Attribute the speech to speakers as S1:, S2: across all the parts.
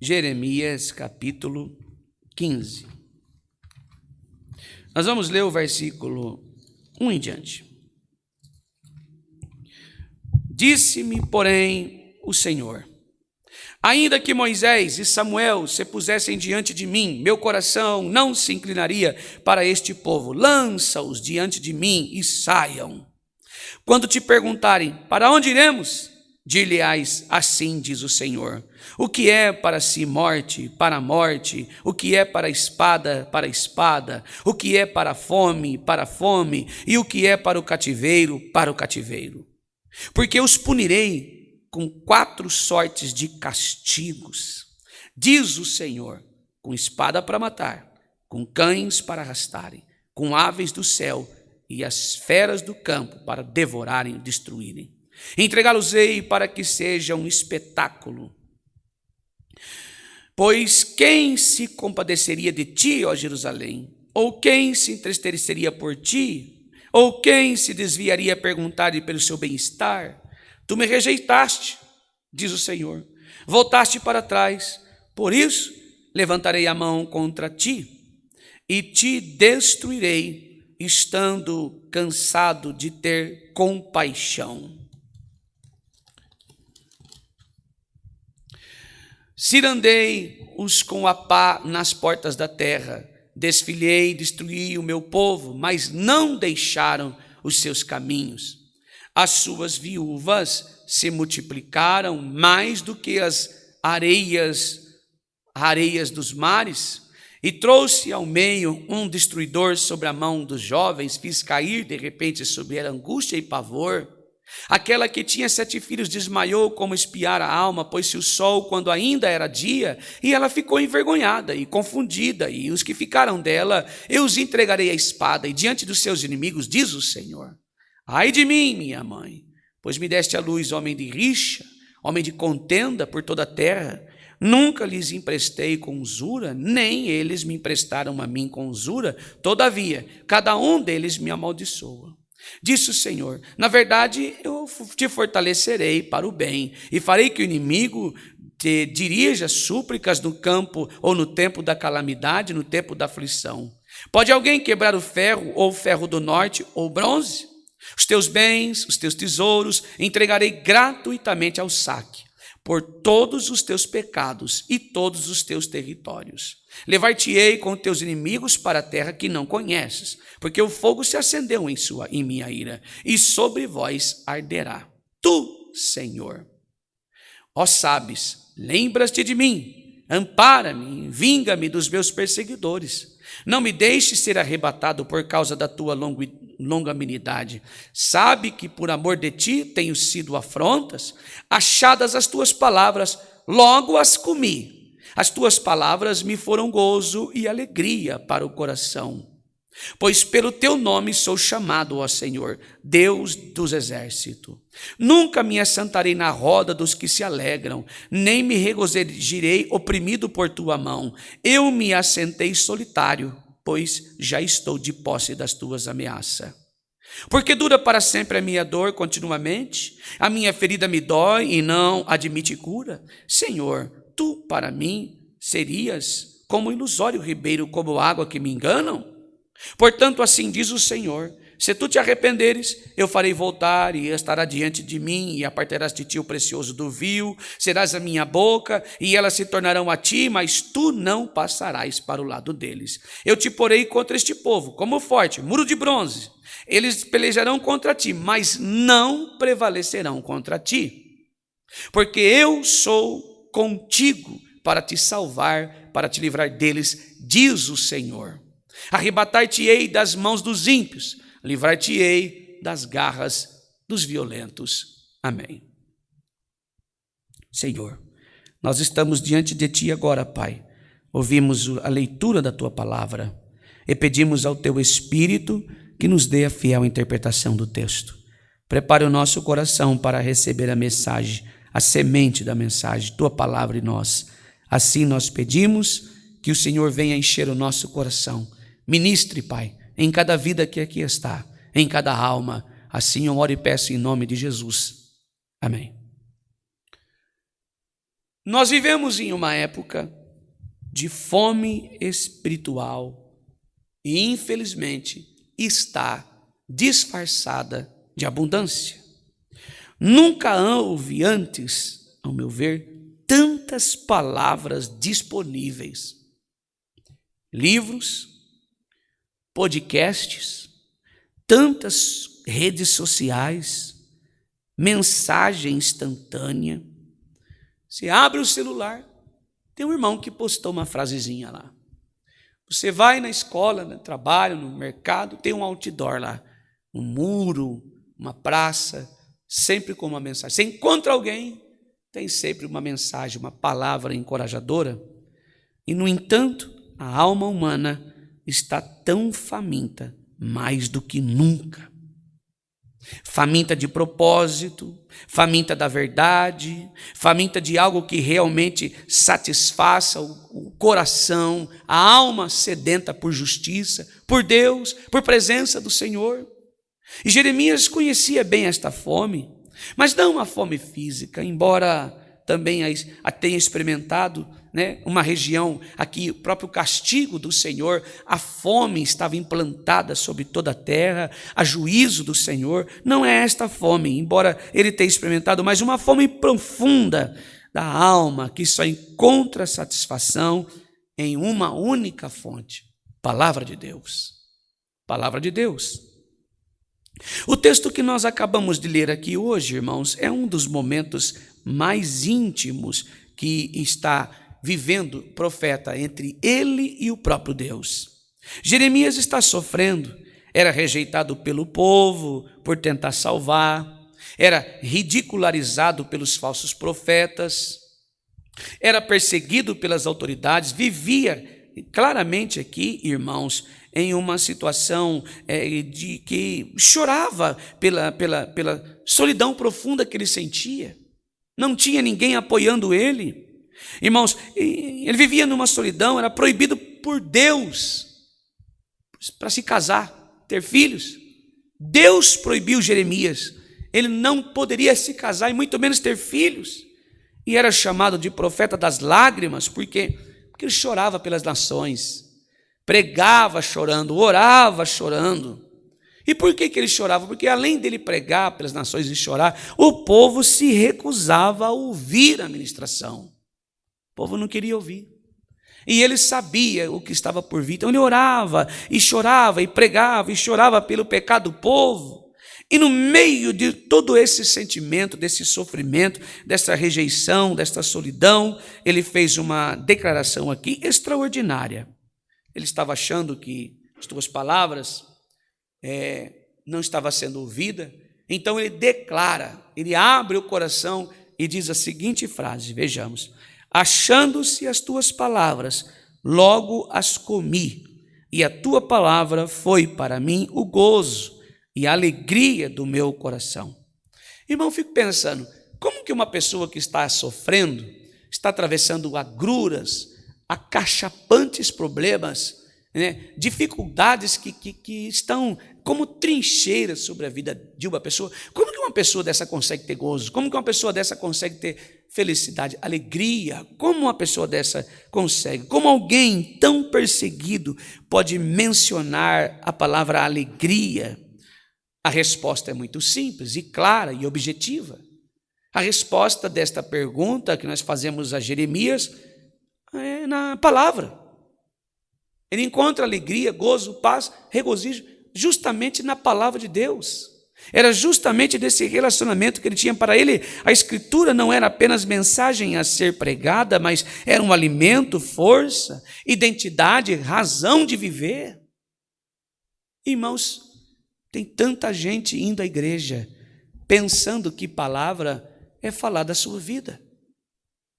S1: Jeremias capítulo 15. Nós vamos ler o versículo 1 em diante. Disse-me, porém, o Senhor: ainda que Moisés e Samuel se pusessem diante de mim, meu coração não se inclinaria para este povo. Lança-os diante de mim e saiam. Quando te perguntarem, para onde iremos? Dir-lhe-ás, assim diz o Senhor: o que é para si morte, para a morte; o que é para a espada, para a espada; o que é para a fome; e o que é para o cativeiro, para o cativeiro. Porque os punirei com 4 sortes de castigos, diz o Senhor: com espada para matar, com cães para arrastarem, com aves do céu e as feras do campo para devorarem e destruírem. Entregá-los-ei para que seja um espetáculo. Pois quem se compadeceria de ti, ó Jerusalém? Ou quem se entristeceria por ti? Ou quem se desviaria a perguntar-lhe pelo seu bem-estar? Tu me rejeitaste, diz o Senhor, voltaste para trás. Por isso levantarei a mão contra ti e te destruirei, estando cansado de ter compaixão. Cirandei-os com a pá nas portas da terra, desfilhei e destruí o meu povo, mas não deixaram os seus caminhos. As suas viúvas se multiplicaram mais do que as areias dos mares, e trouxe ao meio um destruidor sobre a mão dos jovens, fiz cair de repente sobre ela angústia e pavor. Aquela que tinha 7 filhos desmaiou como espiar a alma, pôs-se o sol quando ainda era dia, e ela ficou envergonhada e confundida, e os que ficaram dela eu os entregarei à espada, e diante dos seus inimigos, diz o Senhor. Ai de mim, minha mãe, pois me deste à luz homem de rixa, homem de contenda por toda a terra. Nunca lhes emprestei com usura, nem eles me emprestaram a mim com usura. Todavia, cada um deles me amaldiçoa. Disse o Senhor: na verdade, eu te fortalecerei para o bem, e farei que o inimigo te dirija súplicas no campo, ou no tempo da calamidade, no tempo da aflição. Pode alguém quebrar o ferro, ou o ferro do norte, ou o bronze? Os teus bens, os teus tesouros, entregarei gratuitamente ao saque, por todos os teus pecados e todos os teus territórios. Levar-te-ei com teus inimigos para a terra que não conheces, porque o fogo se acendeu em minha ira, e sobre vós arderá. Tu, Senhor, ó sabes, lembras-te de mim, ampara-me, vinga-me dos meus perseguidores. Não me deixes ser arrebatado por causa da tua longanimidade. Sabe que por amor de ti tenho sido afrontas. Achadas as tuas palavras, logo as comi. As tuas palavras me foram gozo e alegria para o coração. Pois pelo teu nome sou chamado, ó Senhor, Deus dos exércitos. Nunca me assentarei na roda dos que se alegram, nem me regozijarei oprimido por tua mão. Eu me assentei solitário, pois já estou de posse das tuas ameaças. Porque dura para sempre a minha dor continuamente? A minha ferida me dói e não admite cura? Senhor, tu para mim serias como ilusório ribeiro, como água que me enganam? Portanto, assim diz o Senhor: se tu te arrependeres, eu farei voltar, e estará diante de mim, e apartarás de ti o precioso do vil, serás a minha boca, e elas se tornarão a ti, mas tu não passarás para o lado deles. Eu te porei contra este povo, como forte, muro de bronze. Eles pelejarão contra ti, mas não prevalecerão contra ti. Porque eu sou contigo para te salvar, para te livrar deles, diz o Senhor. Arrebatar-te-ei das mãos dos ímpios, livrar-te-ei das garras dos violentos. Amém. Senhor, nós estamos diante de ti agora, Pai. Ouvimos a leitura da tua palavra e pedimos ao teu Espírito que nos dê a fiel interpretação do texto. Prepare o nosso coração para receber a mensagem, a semente da mensagem, tua palavra em nós. Assim nós pedimos que o Senhor venha encher o nosso coração. Ministre, Pai, em cada vida que aqui está, em cada alma. Assim eu oro e peço em nome de Jesus. Amém. Nós vivemos em uma época de fome espiritual e, infelizmente, está disfarçada de abundância. Nunca houve antes, ao meu ver, tantas palavras disponíveis. Livros, podcasts, tantas redes sociais, mensagem instantânea. Você abre o celular, tem um irmão que postou uma frasezinha lá. Você vai na escola, no trabalho, no mercado, tem um outdoor lá, um muro, uma praça, sempre com uma mensagem. Você encontra alguém, tem sempre uma mensagem, uma palavra encorajadora. E, no entanto, a alma humana está tão faminta, mais do que nunca. Faminta de propósito, faminta da verdade, faminta de algo que realmente satisfaça o coração, a alma sedenta por justiça, por Deus, por presença do Senhor. E Jeremias conhecia bem esta fome, mas não uma fome física, embora também a tenha experimentado, uma região aqui, o próprio castigo do Senhor, a fome estava implantada sobre toda a terra, a juízo do Senhor. Não é esta fome, embora ele tenha experimentado, mas uma fome profunda da alma, que só encontra satisfação em uma única fonte: palavra de Deus. Palavra de Deus. O texto que nós acabamos de ler aqui hoje, irmãos, é um dos momentos mais íntimos que está vivendo o profeta entre ele e o próprio Deus. Jeremias está sofrendo, era rejeitado pelo povo por tentar salvar, era ridicularizado pelos falsos profetas, era perseguido pelas autoridades, vivia claramente aqui, irmãos, em uma situação de que chorava pela solidão profunda que ele sentia. Não tinha ninguém apoiando ele. Irmãos, ele vivia numa solidão, era proibido por Deus para se casar, ter filhos. Deus proibiu Jeremias. Ele não poderia se casar e muito menos ter filhos. E era chamado de profeta das lágrimas, porque ele chorava pelas nações, pregava chorando, orava chorando. E por que ele chorava? Porque além dele pregar pelas nações e chorar, o povo se recusava a ouvir a ministração. O povo não queria ouvir. E ele sabia o que estava por vir. Então ele orava e chorava e pregava e chorava pelo pecado do povo. E no meio de todo esse sentimento, desse sofrimento, dessa rejeição, dessa solidão, ele fez uma declaração aqui extraordinária. Ele estava achando que as suas palavras não estavam sendo ouvidas. Então ele declara, ele abre o coração e diz a seguinte frase, vejamos: achando-se as tuas palavras, logo as comi, e a tua palavra foi para mim o gozo e a alegria do meu coração. Irmão, fico pensando, como que uma pessoa que está sofrendo, está atravessando agruras, acachapantes problemas, dificuldades que estão como trincheiras sobre a vida de uma pessoa, como que uma pessoa dessa consegue ter gozo? Como que uma pessoa dessa consegue ter felicidade, alegria? Como uma pessoa dessa consegue? Como alguém tão perseguido pode mencionar a palavra alegria? A resposta é muito simples e clara e objetiva. A resposta desta pergunta que nós fazemos a Jeremias é na palavra. Ele encontra alegria, gozo, paz, regozijo justamente na palavra de Deus. Era justamente desse relacionamento que ele tinha. Para ele, a Escritura não era apenas mensagem a ser pregada, mas era um alimento, força, identidade, razão de viver. Irmãos, tem tanta gente indo à igreja pensando que palavra é falar da sua vida.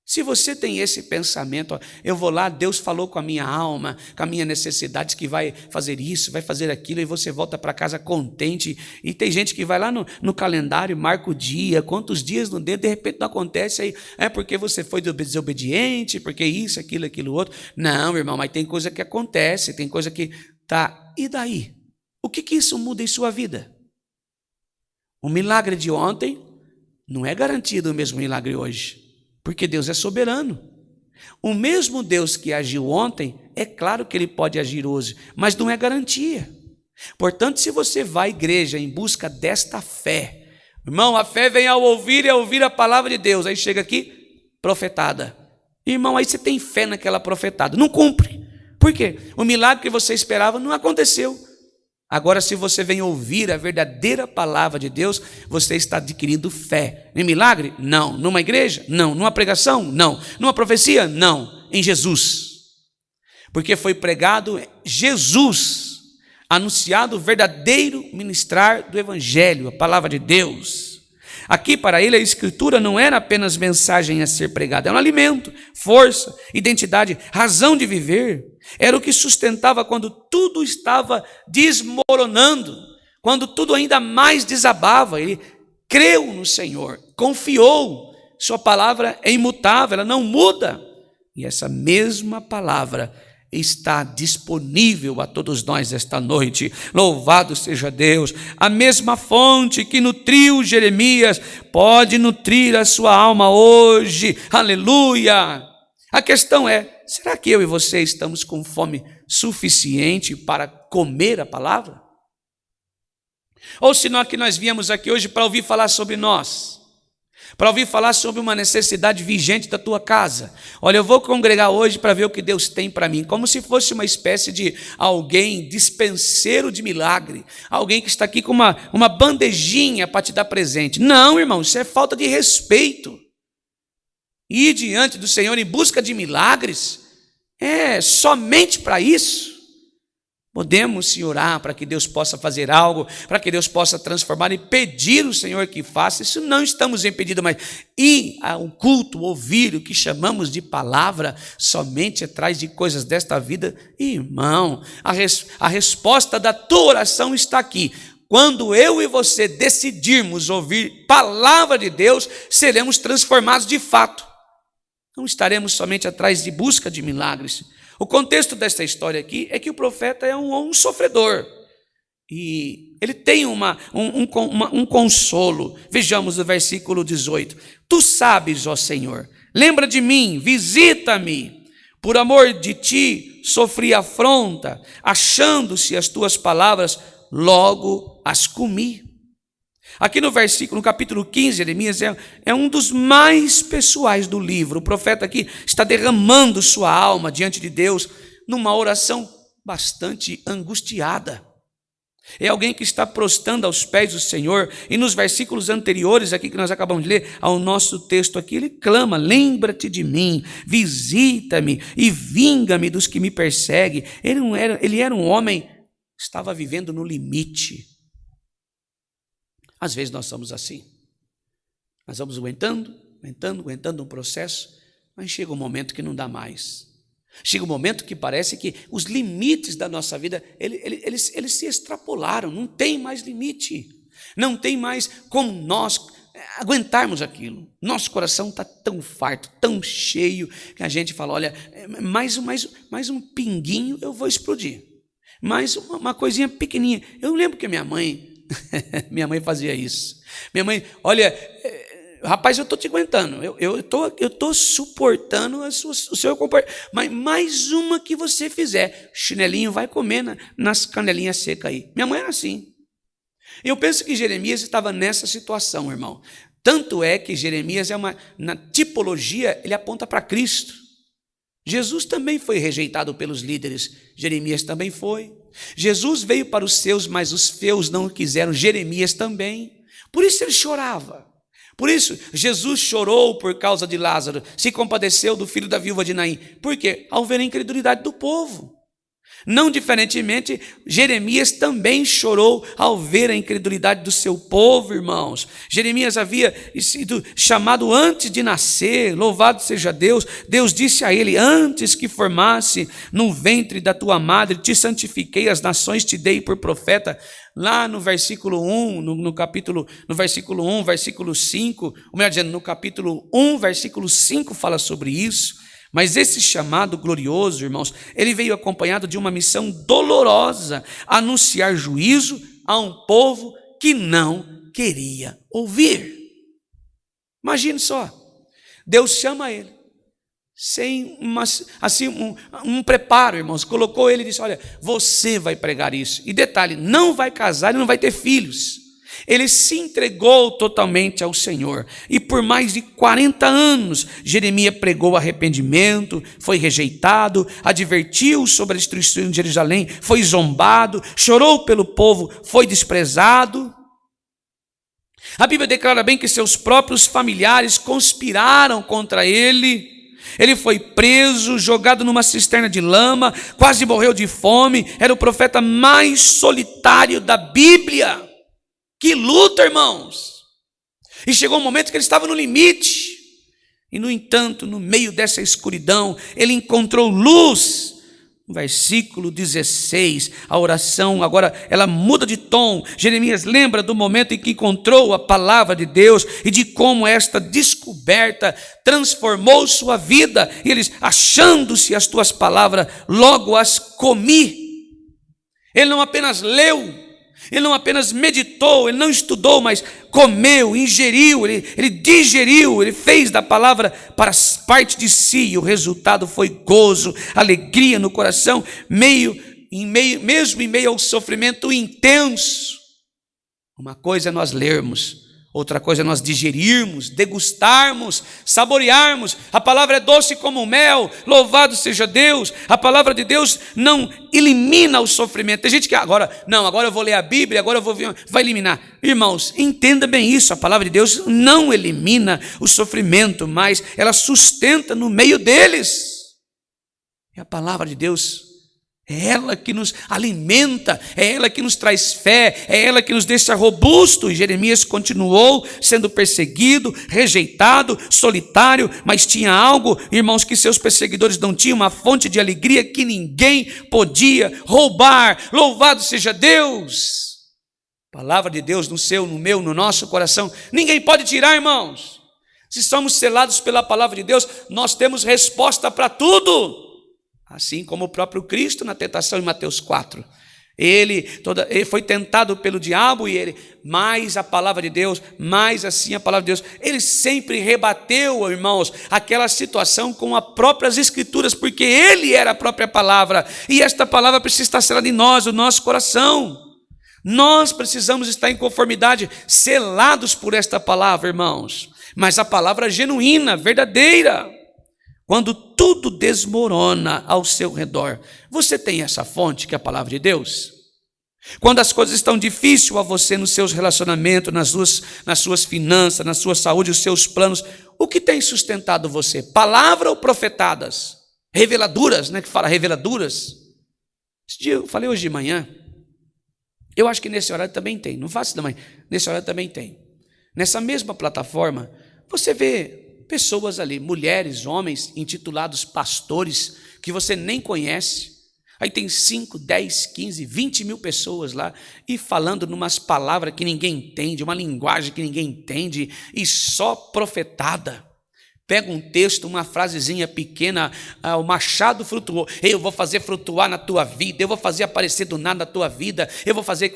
S1: Se você tem esse pensamento, eu vou lá, Deus falou com a minha alma, com a minha necessidade, que vai fazer isso, vai fazer aquilo, e você volta para casa contente. E tem gente que vai lá no calendário, marca o dia, quantos dias no dedo, de repente não acontece, aí é porque você foi desobediente, porque isso, aquilo, outro. Não, irmão, mas tem coisa que acontece, tem coisa que tá. E daí? O que isso muda em sua vida? O milagre de ontem não é garantido o mesmo milagre hoje. porque Deus é soberano. O mesmo Deus que agiu ontem, é claro que Ele pode agir hoje, mas não é garantia. Portanto, se você vai à igreja em busca desta fé, irmão, a fé vem ao ouvir e a ouvir a palavra de Deus. Aí chega aqui, profetada. Irmão, aí você tem fé naquela profetada, não cumpre. Por quê? O milagre que você esperava não aconteceu. Agora, se você vem ouvir a verdadeira palavra de Deus, você está adquirindo fé. Em milagre? Não. Numa igreja? Não. Numa pregação? Não. Numa profecia? Não. Em Jesus. Porque foi pregado Jesus, anunciado o verdadeiro ministrar do Evangelho, a palavra de Deus. Aqui para ele a Escritura não era apenas mensagem a ser pregada, era um alimento, força, identidade, razão de viver. Era o que sustentava quando tudo estava desmoronando, quando tudo ainda mais desabava. Ele creu no Senhor, confiou, sua palavra é imutável, ela não muda. E essa mesma palavra está disponível a todos nós esta noite. Louvado seja Deus. A mesma fonte que nutriu Jeremias pode nutrir a sua alma hoje. Aleluia! A questão é, será que eu e você estamos com fome suficiente para comer a palavra? Ou senão que nós viemos aqui hoje para ouvir falar sobre nós, para ouvir falar sobre uma necessidade vigente da tua casa. Olha, eu vou congregar hoje para ver o que Deus tem para mim, como se fosse uma espécie de alguém dispenseiro de milagre, alguém que está aqui com uma bandejinha para te dar presente. Não, irmão, isso é falta de respeito. Ir diante do Senhor em busca de milagres, somente para isso. Podemos sim orar para que Deus possa fazer algo, para que Deus possa transformar e pedir ao Senhor que faça. Isso não estamos impedindo, mas ir ao culto, ouvir o que chamamos de palavra, somente atrás de coisas desta vida, irmão, a resposta da tua oração está aqui. Quando eu e você decidirmos ouvir palavra de Deus, seremos transformados de fato. Não estaremos somente atrás de busca de milagres. O contexto desta história aqui é que o profeta é um sofredor. E ele tem um consolo. Vejamos o versículo 18. Tu sabes, ó Senhor, lembra de mim, visita-me. Por amor de ti sofri afronta, achando-se as tuas palavras, logo as comi. Aqui no capítulo 15, Jeremias é um dos mais pessoais do livro. O profeta aqui está derramando sua alma diante de Deus numa oração bastante angustiada. É alguém que está prostrando aos pés do Senhor. E nos versículos anteriores aqui que nós acabamos de ler, ao nosso texto aqui, ele clama: lembra-te de mim, visita-me e vinga-me dos que me perseguem. Ele era um homem que estava vivendo no limite. Às vezes nós somos assim. Nós vamos aguentando um processo, mas chega um momento que não dá mais. Chega um momento que parece que os limites da nossa vida, eles se extrapolaram, não tem mais limite. Não tem mais como nós aguentarmos aquilo. Nosso coração está tão farto, tão cheio, que a gente fala, olha, mais um pinguinho eu vou explodir. Mais uma coisinha pequenininha. Eu lembro que minha mãe fazia isso. Minha mãe, olha, rapaz, eu estou te aguentando, eu estou suportando o seu comportamento, mas mais uma que você fizer, chinelinho vai comer nas canelinhas secas aí. Minha mãe era assim. Eu penso que Jeremias estava nessa situação, irmão. Tanto é que Jeremias na tipologia, ele aponta para Cristo. Jesus também foi rejeitado pelos líderes, Jeremias também foi. Jesus veio para os seus, mas os seus não o quiseram, Jeremias também. Por isso ele chorava. Por isso Jesus chorou por causa de Lázaro, se compadeceu do filho da viúva de Naim. Por quê? Ao ver a incredulidade do povo. Não diferentemente, Jeremias também chorou ao ver a incredulidade do seu povo, irmãos. Jeremias havia sido chamado antes de nascer, louvado seja Deus. Deus disse a ele: antes que formasse no ventre da tua madre, te santifiquei, as nações te dei por profeta. Lá no versículo 1, no versículo 1, versículo 5, ou melhor dizendo, no capítulo 1, versículo 5 fala sobre isso. Mas esse chamado glorioso, irmãos, ele veio acompanhado de uma missão dolorosa: anunciar juízo a um povo que não queria ouvir. Imagine só, Deus chama ele, sem um preparo, irmãos. Colocou ele e disse: olha, você vai pregar isso. E detalhe, não vai casar e não vai ter filhos. Ele se entregou totalmente ao Senhor. E por mais de 40 anos, Jeremias pregou arrependimento, foi rejeitado, advertiu sobre a destruição de Jerusalém, foi zombado, chorou pelo povo, foi desprezado. A Bíblia declara bem que seus próprios familiares conspiraram contra ele. Ele foi preso, jogado numa cisterna de lama, quase morreu de fome. Era o profeta mais solitário da Bíblia. Que luta, irmãos! E chegou um momento que ele estava no limite. E, no entanto, no meio dessa escuridão, ele encontrou luz. No versículo 16, a oração agora ela muda de tom. Jeremias lembra do momento em que encontrou a palavra de Deus e de como esta descoberta transformou sua vida. E ele diz: achando-se as tuas palavras, logo as comi. Ele não apenas leu, ele não apenas meditou, ele não estudou, mas comeu, ingeriu, ele digeriu, ele fez da palavra para parte de si, e o resultado foi gozo, alegria no coração, mesmo em meio ao sofrimento intenso. Uma coisa é nós lermos, outra coisa é nós digerirmos, degustarmos, saborearmos. A palavra é doce como mel, louvado seja Deus. A palavra de Deus não elimina o sofrimento. Tem gente que agora eu vou ler a Bíblia, agora eu vou ver, vai eliminar. Irmãos, entenda bem isso, a palavra de Deus não elimina o sofrimento, mas ela sustenta no meio deles. E a palavra de Deus é ela que nos alimenta, é ela que nos traz fé, é ela que nos deixa robusto. E Jeremias continuou sendo perseguido, rejeitado, solitário, mas tinha algo, irmãos, que seus perseguidores não tinham, uma fonte de alegria que ninguém podia roubar. Louvado seja Deus! A palavra de Deus no seu, no meu, no nosso coração, ninguém pode tirar, irmãos. Se somos selados pela palavra de Deus, nós temos resposta para tudo. Assim como o próprio Cristo na tentação em Mateus 4. Ele foi tentado pelo diabo e mais a palavra de Deus, mais assim a palavra de Deus. Ele sempre rebateu, irmãos, aquela situação com as próprias escrituras, porque ele era a própria palavra. E esta palavra precisa estar selada em nós, no nosso coração. Nós precisamos estar em conformidade, selados por esta palavra, irmãos. Mas a palavra genuína, verdadeira. Quando tudo desmorona ao seu redor, você tem essa fonte que é a palavra de Deus? Quando as coisas estão difíceis a você nos seus relacionamentos, nas suas finanças, na sua saúde, os seus planos, o que tem sustentado você? Palavra ou profetadas? Reveladuras, né? Que fala reveladuras. Esse dia eu falei hoje de manhã, eu acho que nesse horário também tem, não faço da manhã, nesse horário também tem. Nessa mesma plataforma, você vê pessoas ali, mulheres, homens, intitulados pastores, que você nem conhece. Aí tem 5, 10, 15, 20 mil pessoas lá, e falando numas palavras que ninguém entende, uma linguagem que ninguém entende, e só profetada. Pega um texto, uma frasezinha pequena, o machado flutuou, eu vou fazer flutuar na tua vida, eu vou fazer aparecer do nada na tua vida, eu vou fazer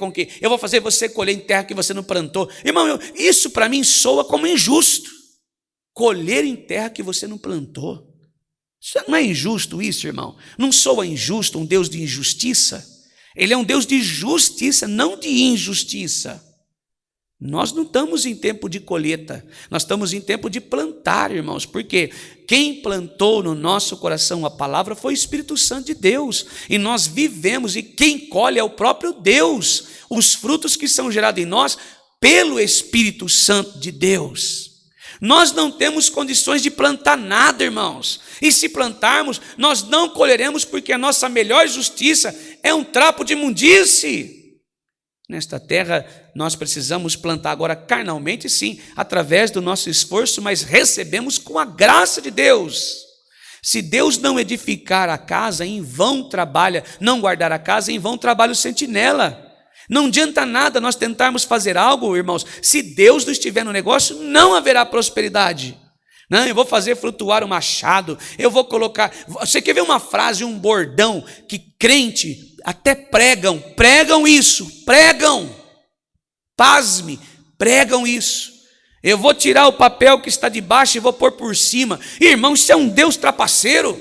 S1: você colher em terra que você não plantou. Irmão, isso para mim soa como injusto. Colher em terra que você não plantou. Isso não é injusto isso, irmão? Não soa injusto um Deus de injustiça? Ele é um Deus de justiça, não de injustiça. Nós não estamos em tempo de colheita, nós estamos em tempo de plantar, irmãos, porque quem plantou no nosso coração a palavra foi o Espírito Santo de Deus, e nós vivemos, e quem colhe é o próprio Deus, os frutos que são gerados em nós pelo Espírito Santo de Deus. Nós não temos condições de plantar nada, irmãos. E se plantarmos, nós não colheremos, porque a nossa melhor justiça é um trapo de imundície. Nesta terra, nós precisamos plantar agora carnalmente, sim, através do nosso esforço, mas recebemos com a graça de Deus. Se Deus não edificar a casa, em vão trabalha, não guardar a casa, em vão trabalha o sentinela. Não adianta nada nós tentarmos fazer algo, irmãos, se Deus não estiver no negócio, não haverá prosperidade. Não, eu vou fazer flutuar o machado, eu vou colocar... Você quer ver uma frase, um bordão, que crente até pregam isso, pasme, pregam isso. Eu vou tirar o papel que está de baixo e vou pôr por cima. Irmão, isso é um Deus trapaceiro,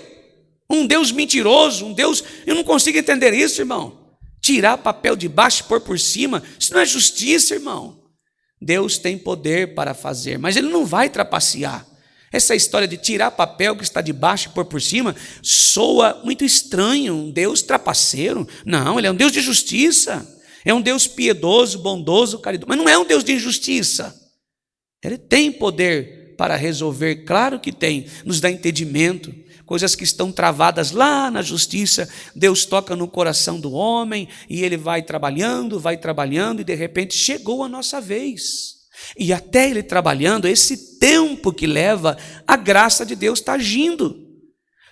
S1: um Deus mentiroso, um Deus... Eu não consigo entender isso, irmão. Tirar papel de baixo e pôr por cima, isso não é justiça, irmão. Deus tem poder para fazer, mas Ele não vai trapacear. Essa história de tirar papel que está de baixo e pôr por cima soa muito estranho, um Deus trapaceiro. Não, Ele é um Deus de justiça, é um Deus piedoso, bondoso, caridoso, mas não é um Deus de injustiça. Ele tem poder para resolver, claro que tem, nos dá entendimento, coisas que estão travadas lá na justiça, Deus toca no coração do homem e ele vai trabalhando e de repente chegou a nossa vez. E até ele trabalhando, esse tempo que leva, a graça de Deus está agindo.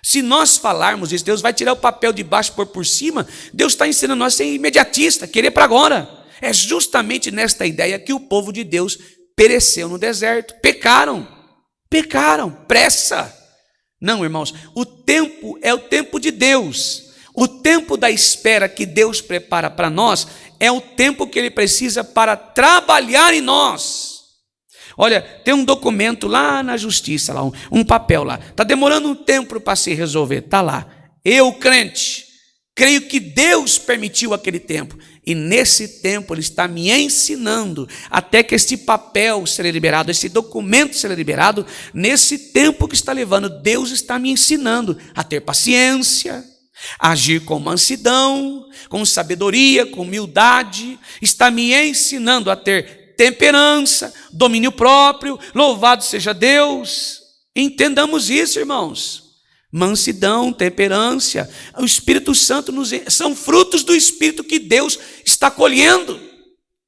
S1: Se nós falarmos isso, Deus vai tirar o papel de baixo e pôr por cima, Deus está ensinando nós a ser imediatista, querer para agora. É justamente nesta ideia que o povo de Deus pereceu no deserto, pecaram, pressa. Não, irmãos, o tempo é o tempo de Deus, o tempo da espera que Deus prepara para nós é o tempo que Ele precisa para trabalhar em nós. Olha, tem um documento lá na justiça, lá, um papel lá, está demorando um tempo para se resolver, está lá, eu crente, creio que Deus permitiu aquele tempo, e nesse tempo Ele está me ensinando, até que esse papel seja liberado, esse documento seja liberado, nesse tempo que está levando, Deus está me ensinando a ter paciência, a agir com mansidão, com sabedoria, com humildade, está me ensinando a ter temperança, domínio próprio, louvado seja Deus. Entendamos isso, irmãos. Mansidão, temperança, o Espírito Santo são frutos do Espírito que Deus está colhendo.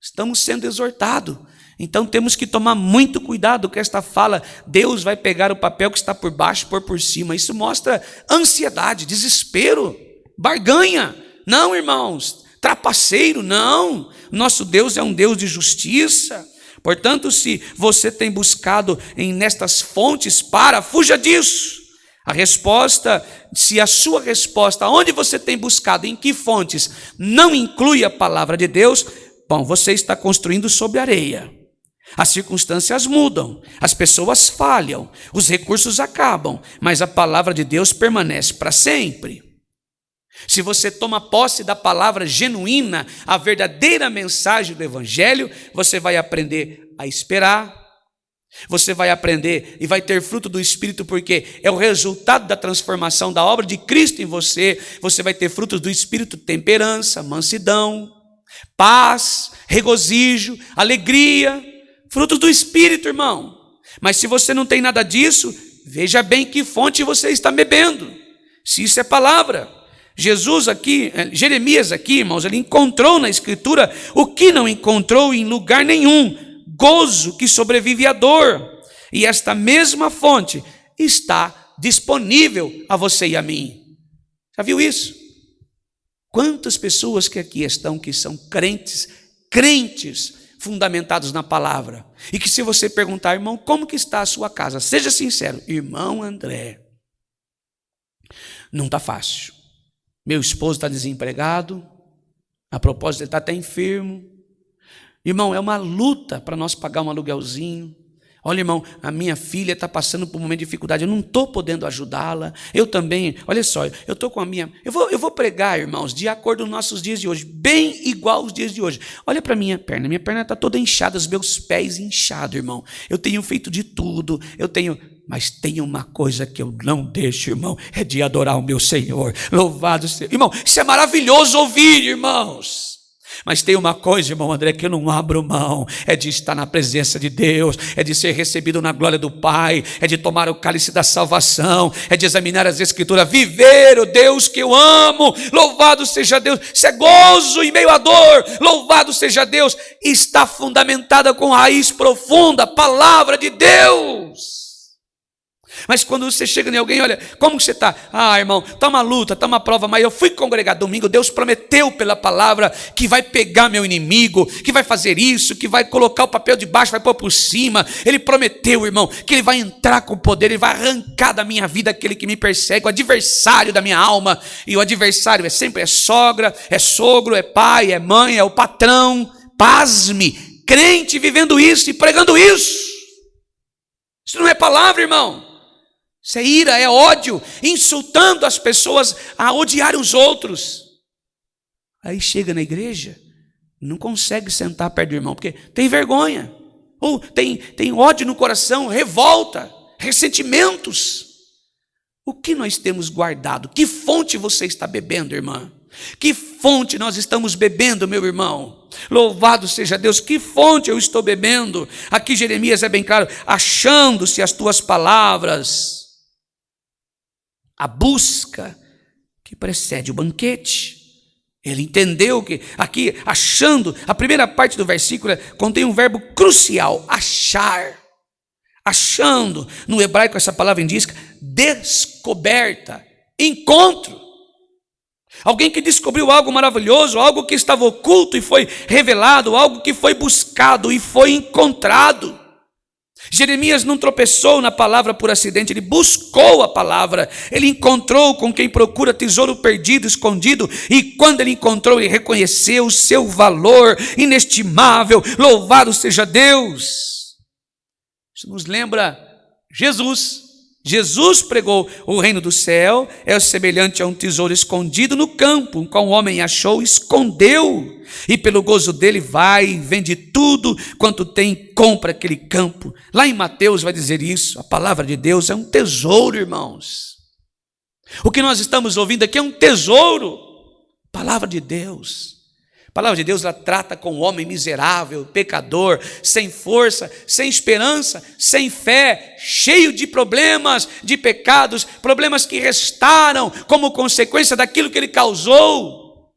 S1: Estamos sendo exortados. Então temos que tomar muito cuidado com esta fala. Deus vai pegar o papel que está por baixo e pôr por cima. Isso mostra ansiedade, desespero, barganha. Não, irmãos, trapaceiro, não. Nosso Deus é um Deus de justiça. Portanto, se você tem buscado nestas fontes, fuja disso. A resposta, se a sua resposta, onde você tem buscado, em que fontes, não inclui a palavra de Deus, bom, você está construindo sobre areia. As circunstâncias mudam, as pessoas falham, os recursos acabam, mas a palavra de Deus permanece para sempre. Se você toma posse da palavra genuína, a verdadeira mensagem do Evangelho, você vai aprender a esperar, você vai aprender e vai ter fruto do Espírito, porque é o resultado da transformação da obra de Cristo em você. Você vai ter frutos do Espírito, temperança, mansidão, paz, regozijo, alegria, frutos do Espírito, irmão. Mas se você não tem nada disso, veja bem que fonte você está bebendo, se isso é palavra. Jeremias aqui, irmãos, ele encontrou na Escritura o que não encontrou em lugar nenhum: gozo que sobrevive à dor. E esta mesma fonte está disponível a você e a mim. Já viu isso? Quantas pessoas que aqui estão, que são crentes fundamentados na palavra, e que se você perguntar, irmão, como que está a sua casa? Seja sincero, irmão André, não está fácil. Meu esposo está desempregado, a propósito ele está até enfermo. Irmão, é uma luta para nós pagar um aluguelzinho. Olha, irmão, a minha filha está passando por um momento de dificuldade, eu não estou podendo ajudá-la. Eu também, olha só, eu estou com a minha... Eu vou pregar, irmãos, de acordo com os nossos dias de hoje, bem igual aos dias de hoje. Olha para a minha perna está toda inchada, os meus pés inchados, irmão. Eu tenho feito de tudo, mas tem uma coisa que eu não deixo, irmão, é de adorar o meu Senhor. Louvado seja. Irmão, isso é maravilhoso ouvir, irmãos. Mas tem uma coisa, irmão André, que eu não abro mão, é de estar na presença de Deus, é de ser recebido na glória do Pai, é de tomar o cálice da salvação, é de examinar as Escrituras, viver o Deus que eu amo. Louvado seja Deus. Isso é gozo em meio à dor. Louvado seja Deus. Está fundamentada com raiz profunda, palavra de Deus. Mas quando você chega em alguém, olha, como você está? Ah, irmão, está uma luta, está uma prova, mas eu fui congregar domingo, Deus prometeu pela palavra que vai pegar meu inimigo, que vai fazer isso, que vai colocar o papel de baixo, vai pôr por cima. Ele prometeu, irmão, que ele vai entrar com poder, ele vai arrancar da minha vida aquele que me persegue, o adversário da minha alma. E o adversário sempre é sogra, é sogro, é pai, é mãe, é o patrão. Pasme, crente vivendo isso e pregando isso. Isso não é palavra, irmão. Isso é ira, é ódio, insultando as pessoas a odiar os outros. Aí chega na igreja, não consegue sentar perto do irmão, porque tem vergonha, ou tem ódio no coração, revolta, ressentimentos. O que nós temos guardado? Que fonte você está bebendo, irmã? Que fonte nós estamos bebendo, meu irmão? Louvado seja Deus, que fonte eu estou bebendo? Aqui Jeremias é bem claro, achando-se as tuas palavras, a busca que precede o banquete. Ele entendeu que aqui, achando, a primeira parte do versículo contém um verbo crucial, achar. Achando, no hebraico essa palavra indica descoberta, encontro. Alguém que descobriu algo maravilhoso, algo que estava oculto e foi revelado, algo que foi buscado e foi encontrado. Jeremias não tropeçou na palavra por acidente, ele buscou a palavra, ele encontrou com quem procura tesouro perdido, escondido, e quando ele encontrou, ele reconheceu o seu valor inestimável. Louvado seja Deus. Isso nos lembra Jesus. Jesus pregou: o reino do céu é semelhante a um tesouro escondido no campo, o qual o homem achou, escondeu, e pelo gozo dele vai, vende tudo quanto tem, compra aquele campo. Lá em Mateus vai dizer isso. A palavra de Deus é um tesouro, irmãos. O que nós estamos ouvindo aqui é um tesouro. Palavra de Deus. A palavra de Deus, ela trata com o homem miserável, pecador, sem força, sem esperança, sem fé, cheio de problemas, de pecados, problemas que restaram como consequência daquilo que ele causou.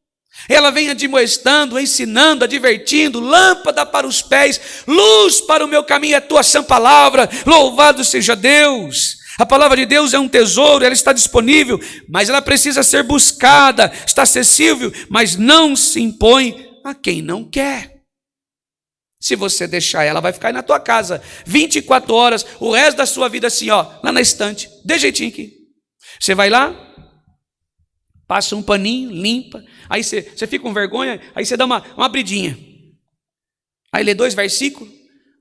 S1: Ela vem admoestando, ensinando, advertindo, lâmpada para os pés, luz para o meu caminho, é a tua sã palavra. Louvado seja Deus. A palavra de Deus é um tesouro, ela está disponível, mas ela precisa ser buscada, está acessível, mas não se impõe a quem não quer. Se você deixar ela, vai ficar aí na tua casa 24 horas, o resto da sua vida assim, ó, lá na estante, de jeitinho aqui. Você vai lá, passa um paninho, limpa, aí você fica com vergonha, aí você dá uma abridinha, aí lê 2 versículos,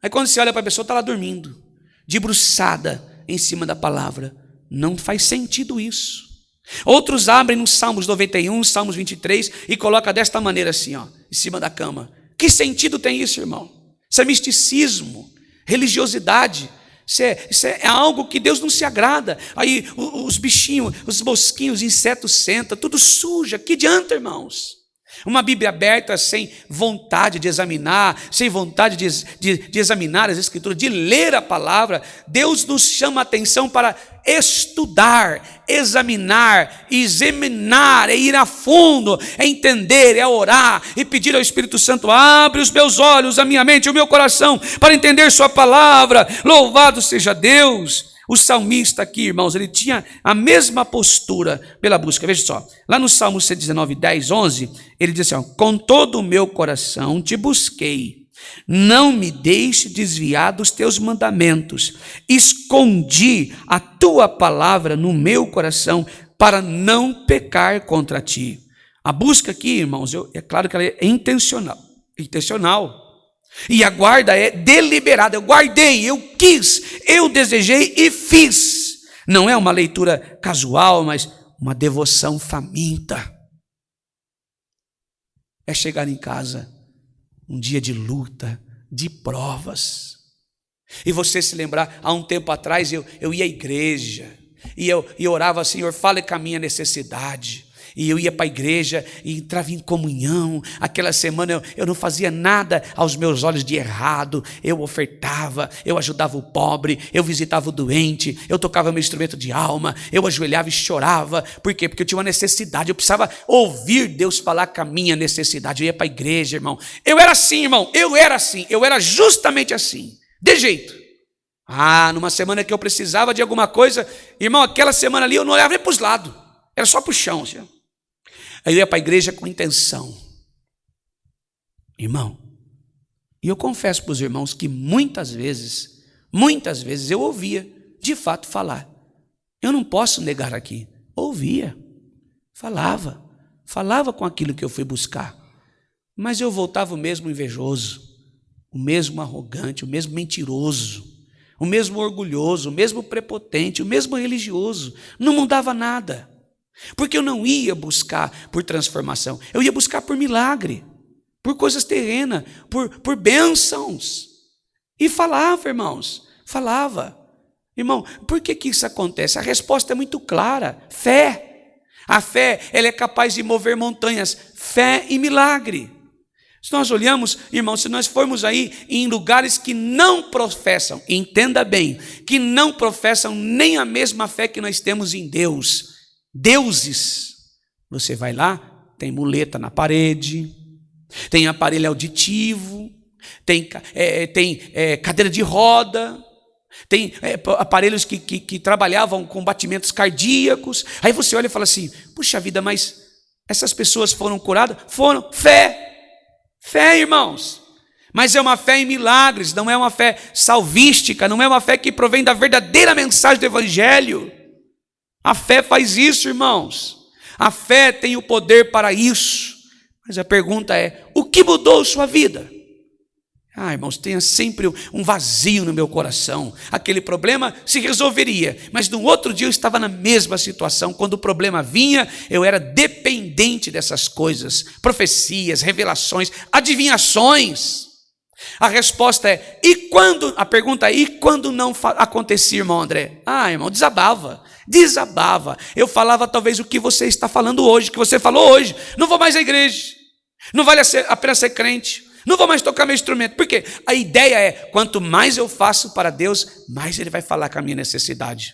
S1: aí quando você olha para a pessoa, está lá dormindo, debruçada em cima da palavra. Não faz sentido isso. Outros abrem nos Salmos 91, Salmos 23 e colocam desta maneira assim, ó, em cima da cama. Que sentido tem isso, irmão? Isso é misticismo, religiosidade. Isso é algo que Deus não se agrada. Aí os bichinhos, os mosquinhos, os insetos sentam, tudo suja. Que adianta, irmãos? Uma Bíblia aberta sem vontade de examinar, sem vontade de examinar as Escrituras, de ler a palavra. Deus nos chama a atenção para estudar, examinar, é ir a fundo, é entender, é orar e pedir ao Espírito Santo: abre os meus olhos, a minha mente, o meu coração, para entender sua palavra. Louvado seja Deus. O salmista aqui, irmãos, ele tinha a mesma postura pela busca. Veja só, lá no Salmo 119, 10, 11, ele diz assim: ó, com todo o meu coração te busquei, não me deixe desviar dos teus mandamentos, escondi a tua palavra no meu coração para não pecar contra ti. A busca aqui, irmãos, é claro que ela é intencional. E a guarda é deliberada. Eu guardei, eu quis, eu desejei e fiz. Não é uma leitura casual, mas uma devoção faminta. É chegar em casa um dia de luta, de provas, e você se lembrar: há um tempo atrás eu ia à igreja e eu orava: Senhor, fale com a minha necessidade. E eu ia para a igreja e entrava em comunhão. Aquela semana eu não fazia nada aos meus olhos de errado. Eu ofertava, eu ajudava o pobre, eu visitava o doente, eu tocava meu instrumento de alma, eu ajoelhava e chorava. Por quê? Porque eu tinha uma necessidade, eu precisava ouvir Deus falar com a minha necessidade. Eu ia para a igreja, irmão. Eu era assim, irmão, eu era justamente assim, de jeito. Numa semana que eu precisava de alguma coisa, irmão, aquela semana ali eu não olhava nem para os lados, era só para o chão, assim. Aí eu ia para a igreja com intenção. Irmão, e eu confesso para os irmãos que muitas vezes eu ouvia de fato falar. Eu não posso negar aqui. Ouvia, falava com aquilo que eu fui buscar. Mas eu voltava o mesmo invejoso, o mesmo arrogante, o mesmo mentiroso, o mesmo orgulhoso, o mesmo prepotente, o mesmo religioso. Não mudava nada. Porque eu não ia buscar por transformação, eu ia buscar por milagre, por coisas terrenas, por bênçãos. E falava, irmãos, falava. Irmão, por que isso acontece? A resposta é muito clara: fé. A fé, ela é capaz de mover montanhas, fé e milagre. Se nós olhamos, irmãos, se nós formos aí em lugares que não professam, entenda bem, que não professam nem a mesma fé que nós temos em Deus, deuses, você vai lá, tem muleta na parede, tem aparelho auditivo, tem cadeira de roda, tem aparelhos que trabalhavam com batimentos cardíacos. Aí você olha e fala assim: puxa vida, mas essas pessoas foram curadas? Foram. Fé, irmãos. Mas é uma fé em milagres, não é uma fé salvística, não é uma fé que provém da verdadeira mensagem do Evangelho. A fé faz isso, irmãos. A fé tem o poder para isso. Mas a pergunta é: o que mudou sua vida? Irmãos, tenha sempre um vazio no meu coração. Aquele problema se resolveria, mas no outro dia eu estava na mesma situação. Quando o problema vinha, eu era dependente dessas coisas. Profecias, revelações, adivinhações. A resposta é: e quando? A pergunta é: e quando não acontecia, irmão André? Irmão, desabava. Eu falava talvez o que você está falando hoje, que você falou hoje. Não vou mais à igreja, não vale a pena ser crente, não vou mais tocar meu instrumento. Por quê? A ideia é: quanto mais eu faço para Deus, mais Ele vai falar com a minha necessidade.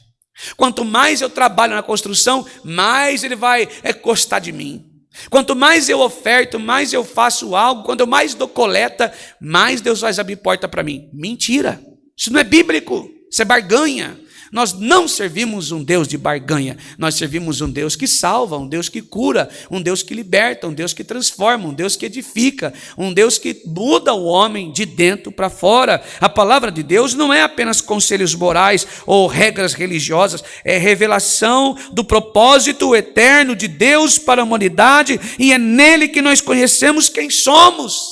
S1: Quanto mais eu trabalho na construção, mais Ele vai gostar de mim. Quanto mais eu oferto, mais eu faço algo, quando eu mais dou coleta, mais Deus vai abrir porta para mim. Mentira, isso não é bíblico, isso é barganha. Nós não servimos um Deus de barganha, nós servimos um Deus que salva, um Deus que cura, um Deus que liberta, um Deus que transforma, um Deus que edifica, um Deus que muda o homem de dentro para fora. A palavra de Deus não é apenas conselhos morais ou regras religiosas, é revelação do propósito eterno de Deus para a humanidade, e é nele que nós conhecemos quem somos.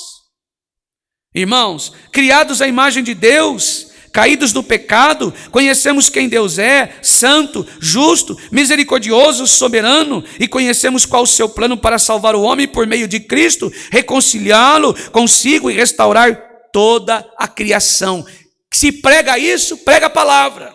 S1: Irmãos, criados à imagem de Deus, caídos do pecado, conhecemos quem Deus é: santo, justo, misericordioso, soberano, e conhecemos qual o seu plano para salvar o homem por meio de Cristo, reconciliá-lo consigo e restaurar toda a criação. Se prega isso, prega a palavra.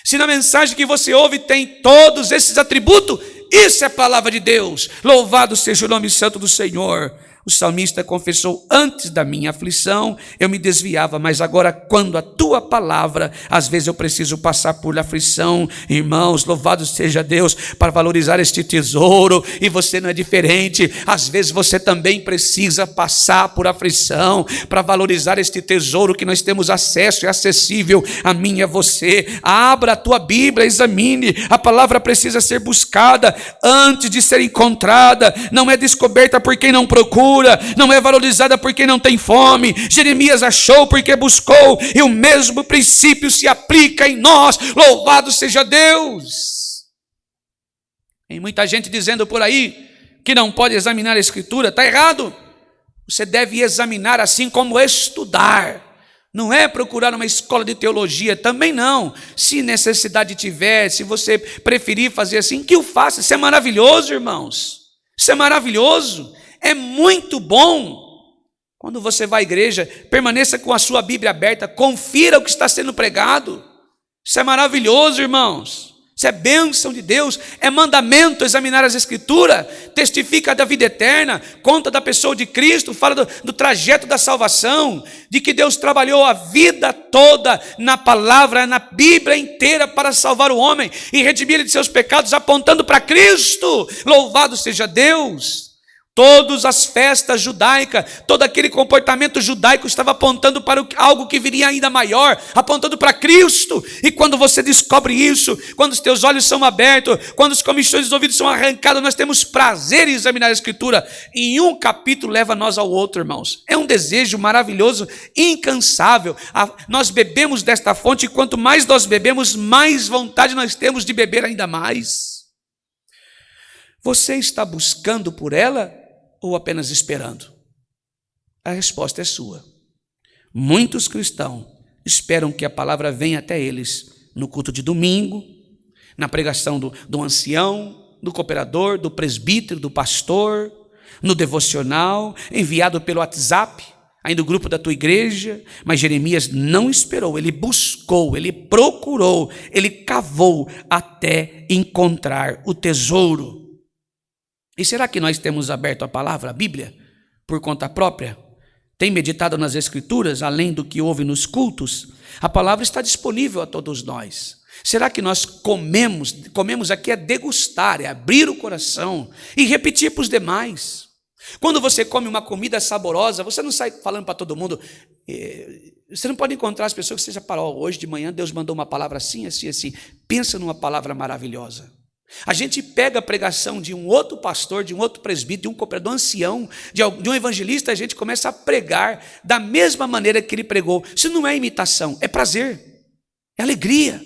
S1: Se na mensagem que você ouve tem todos esses atributos, isso é palavra de Deus. Louvado seja o nome santo do Senhor. O salmista confessou: antes da minha aflição eu me desviava, mas agora, quando a tua palavra, às vezes eu preciso passar por aflição. Irmãos, louvado seja Deus para valorizar este tesouro. E você não é diferente. Às vezes você também precisa passar por aflição para valorizar este tesouro que nós temos acesso, é acessível a mim e a você. Abra a tua Bíblia, examine. A palavra precisa ser buscada antes de ser encontrada. Não é descoberta por quem não procura, não é valorizada por quem não tem fome. Jeremias achou porque buscou, e o mesmo princípio se aplica em nós. Louvado seja Deus. Tem muita gente dizendo por aí que não pode examinar a Escritura. Está errado. Você deve examinar assim como estudar. Não é procurar uma escola de teologia, também não. Se necessidade tiver, se você preferir fazer assim, que o faça. Isso é maravilhoso, irmãos. Isso é maravilhoso. É muito bom. Quando você vai à igreja, permaneça com a sua Bíblia aberta, confira o que está sendo pregado. Isso é maravilhoso, irmãos. Isso é bênção de Deus, é mandamento examinar as Escrituras, testifica da vida eterna, conta da pessoa de Cristo, fala do trajeto da salvação, de que Deus trabalhou a vida toda na palavra, na Bíblia inteira para salvar o homem e redimir ele de seus pecados, apontando para Cristo. Louvado seja Deus. Todas as festas judaicas, todo aquele comportamento judaico estava apontando para algo que viria ainda maior, apontando para Cristo. E quando você descobre isso, quando os teus olhos são abertos, quando os comichões dos ouvidos são arrancados, nós temos prazer em examinar a Escritura. E um capítulo leva nós ao outro, irmãos. É um desejo maravilhoso, incansável. Nós bebemos desta fonte, e quanto mais nós bebemos, mais vontade nós temos de beber ainda mais. Você está buscando por ela ou apenas esperando? A resposta é sua. Muitos cristãos esperam que a palavra venha até eles no culto de domingo, na pregação do ancião, do cooperador, do presbítero, do pastor, no devocional, enviado pelo WhatsApp, aí no grupo da tua igreja. Mas Jeremias não esperou, ele buscou, ele procurou, ele cavou até encontrar o tesouro. E será que nós temos aberto a palavra, a Bíblia, por conta própria? Tem meditado nas Escrituras, além do que houve nos cultos? A palavra está disponível a todos nós. Será que nós comemos aqui é degustar, é abrir o coração e repetir para os demais? Quando você come uma comida saborosa, você não sai falando para todo mundo. Você não pode encontrar as pessoas que você já parou. Hoje de manhã Deus mandou uma palavra assim, assim, assim. Pensa numa palavra maravilhosa. A gente pega a pregação de um outro pastor, de um outro presbítero, de um cooperador ancião, de um evangelista, a gente começa a pregar da mesma maneira que ele pregou. Isso não é imitação, é prazer, é alegria,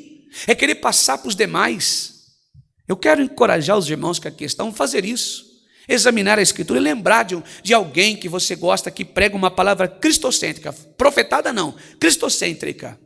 S1: é querer passar para os demais. Eu quero encorajar os irmãos que aqui estão a fazer isso, examinar a Escritura e lembrar de alguém que você gosta, que prega uma palavra cristocêntrica, profetada não, cristocêntrica.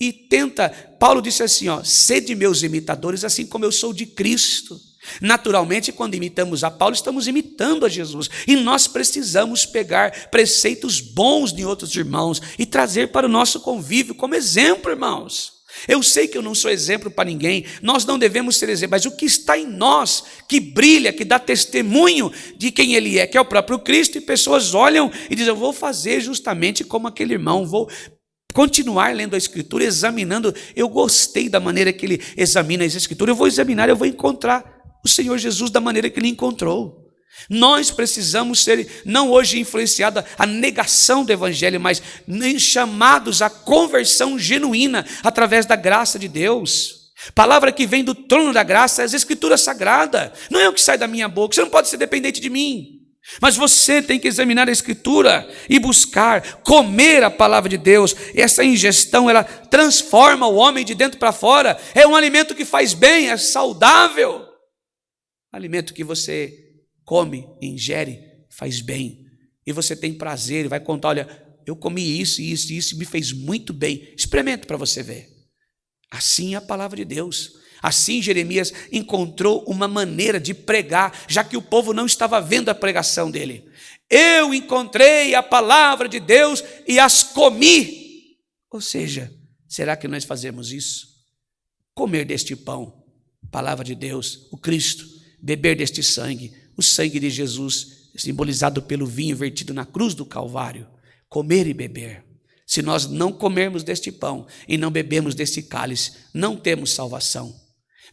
S1: E tenta, Paulo disse assim, sede meus imitadores, assim como eu sou de Cristo. Naturalmente, quando imitamos a Paulo, estamos imitando a Jesus. E nós precisamos pegar preceitos bons de outros irmãos e trazer para o nosso convívio como exemplo, irmãos. Eu sei que eu não sou exemplo para ninguém, nós não devemos ser exemplo, mas o que está em nós, que brilha, que dá testemunho de quem Ele é, que é o próprio Cristo, e pessoas olham e dizem, eu vou fazer justamente como aquele irmão, vou continuar lendo a Escritura, examinando. Eu gostei da maneira que ele examina as Escrituras, eu vou examinar, eu vou encontrar o Senhor Jesus da maneira que ele encontrou. Nós precisamos ser, não hoje influenciados a negação do Evangelho, mas chamados à conversão genuína através da graça de Deus. Palavra que vem do trono da graça é as Escrituras sagradas, não é o que sai da minha boca. Você não pode ser dependente de mim. Mas você tem que examinar a Escritura e buscar comer a palavra de Deus. Essa ingestão, ela transforma o homem de dentro para fora. É um alimento que faz bem, é saudável. Alimento que você come, ingere, faz bem. E você tem prazer, vai contar, olha, eu comi isso, isso, isso, me fez muito bem. Experimenta para você ver. Assim é a palavra de Deus. Assim Jeremias encontrou uma maneira de pregar, já que o povo não estava vendo a pregação dele. Eu encontrei a palavra de Deus e as comi. Ou seja, será que nós fazemos isso? Comer deste pão, palavra de Deus, o Cristo, beber deste sangue, o sangue de Jesus, simbolizado pelo vinho vertido na cruz do Calvário. Comer e beber. Se nós não comermos deste pão e não bebemos deste cálice, não temos salvação.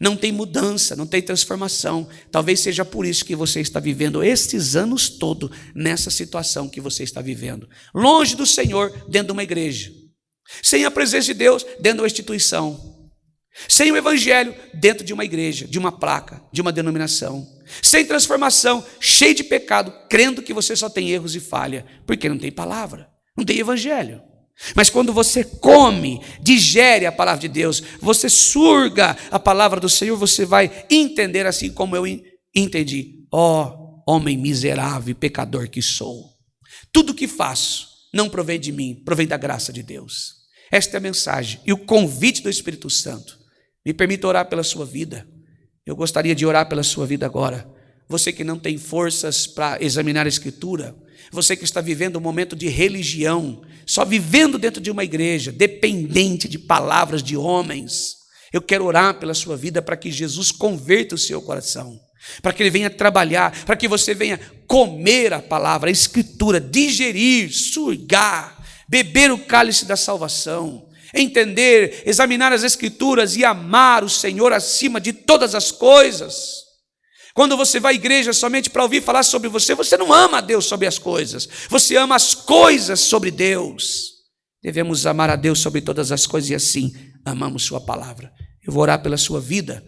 S1: Não tem mudança, não tem transformação. Talvez seja por isso que você está vivendo estes anos todos nessa situação que você está vivendo. Longe do Senhor, dentro de uma igreja. Sem a presença de Deus, dentro de uma instituição. Sem o Evangelho, dentro de uma igreja, de uma placa, de uma denominação. Sem transformação, cheio de pecado, crendo que você só tem erros e falha. Porque não tem palavra, não tem Evangelho. Mas quando você come, digere a palavra de Deus, você surga a palavra do Senhor, você vai entender assim como eu entendi. Homem miserável e pecador que sou. Tudo que faço não provém de mim, provém da graça de Deus. Esta é a mensagem e o convite do Espírito Santo. Me permita orar pela sua vida. Eu gostaria de orar pela sua vida agora. Você que não tem forças para examinar a Escritura, você que está vivendo um momento de religião, só vivendo dentro de uma igreja, dependente de palavras de homens, eu quero orar pela sua vida para que Jesus converta o seu coração, para que Ele venha trabalhar, para que você venha comer a palavra, a Escritura, digerir, surgar, beber o cálice da salvação, entender, examinar as Escrituras e amar o Senhor acima de todas as coisas. Quando você vai à igreja somente para ouvir falar sobre você, você não ama a Deus sobre as coisas, você ama as coisas sobre Deus. Devemos amar a Deus sobre todas as coisas e assim amamos sua palavra. Eu vou orar pela sua vida